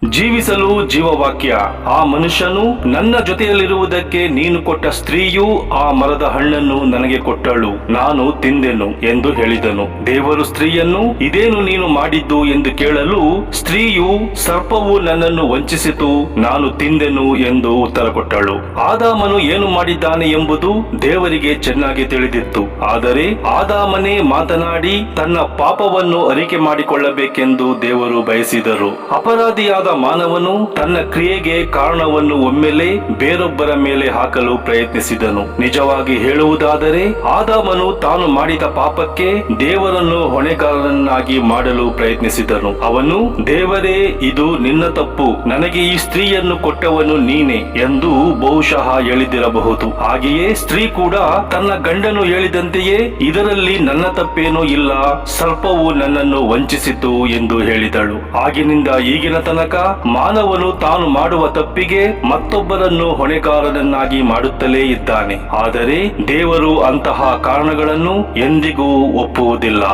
ಜೀವಿಸಲು ಜೀವವಾಕ್ಯ. ಆ ಮನುಷ್ಯನು ನನ್ನ ಜೊತೆಯಲ್ಲಿರುವುದಕ್ಕೆ ನೀನು ಕೊಟ್ಟ ಸ್ತ್ರೀಯು ಆ ಮರದ ಹಣ್ಣನ್ನು ನನಗೆ ಕೊಟ್ಟಳು, ನಾನು ತಿಂದೆನು ಎಂದು ಹೇಳಿದನು. ದೇವರು ಸ್ತ್ರೀಯನ್ನು, ಇದೇನು ನೀನು ಮಾಡಿದ್ದು ಎಂದು ಕೇಳಲು, ಸ್ತ್ರೀಯು, ಸರ್ಪವು ನನ್ನನ್ನು ವಂಚಿಸಿತು, ನಾನು ತಿಂದೆನು ಎಂದು ಉತ್ತರ ಕೊಟ್ಟಳು. ಆದಾಮನು ಏನು ಮಾಡಿದ್ದಾನೆ ಎಂಬುದು ದೇವರಿಗೆ ಚೆನ್ನಾಗಿ ತಿಳಿದಿತ್ತು. ಆದರೆ ಆದಾಮನೇ ಮಾತನಾಡಿ ತನ್ನ ಪಾಪವನ್ನು ಅರಿಕೆ ಮಾಡಿಕೊಳ್ಳಬೇಕೆಂದು ದೇವರು ಬಯಸಿದರು. ಅಪರಾಧಿಯಾದ ಮಾನವನು ತನ್ನ ಕ್ರಿಯೆಗೆ ಕಾರಣವನ್ನು ಒಮ್ಮೆಲೆ ಬೇರೊಬ್ಬರ ಮೇಲೆ ಹಾಕಲು ಪ್ರಯತ್ನಿಸಿದನು. ನಿಜವಾಗಿ ಹೇಳುವುದಾದರೆ ಆದಾಮನು ತಾನು ಮಾಡಿದ ಪಾಪಕ್ಕೆ ದೇವರನ್ನು ಹೊಣೆಗಾರನನ್ನಾಗಿ ಮಾಡಲು ಪ್ರಯತ್ನಿಸಿದನು. ಅವನು, ದೇವರೇ, ಇದು ನಿನ್ನ ತಪ್ಪು, ನನಗೆ ಈ ಸ್ತ್ರೀಯನ್ನು ಕೊಟ್ಟವನು ನೀನೆ ಎಂದು ಬಹುಶಃ ಹೇಳಿದಿರಬಹುದು. ಹಾಗೆಯೇ ಸ್ತ್ರೀ ಕೂಡ ತನ್ನ ಗಂಡನು ಹೇಳಿದಂತೆಯೇ ಇದರಲ್ಲಿ ನನ್ನ ತಪ್ಪೇನೂ ಇಲ್ಲ, ಸರ್ಪವು ನನ್ನನ್ನು ವಂಚಿಸಿತು ಎಂದು ಹೇಳಿದಳು. ಆಗಿನಿಂದ ಈಗಿನ ತನಕ ಮಾನವನು ತಾನು ಮಾಡುವ ತಪ್ಪಿಗೆ ಮತ್ತೊಬ್ಬರನ್ನು ಹೊಣೆಗಾರನನ್ನಾಗಿ ಮಾಡುತ್ತಲೇ ಇದ್ದಾನೆ. ಆದರೆ ದೇವರು ಅಂತಹ ಕಾರಣಗಳನ್ನು ಎಂದಿಗೂ ಒಪ್ಪುವುದಿಲ್ಲ.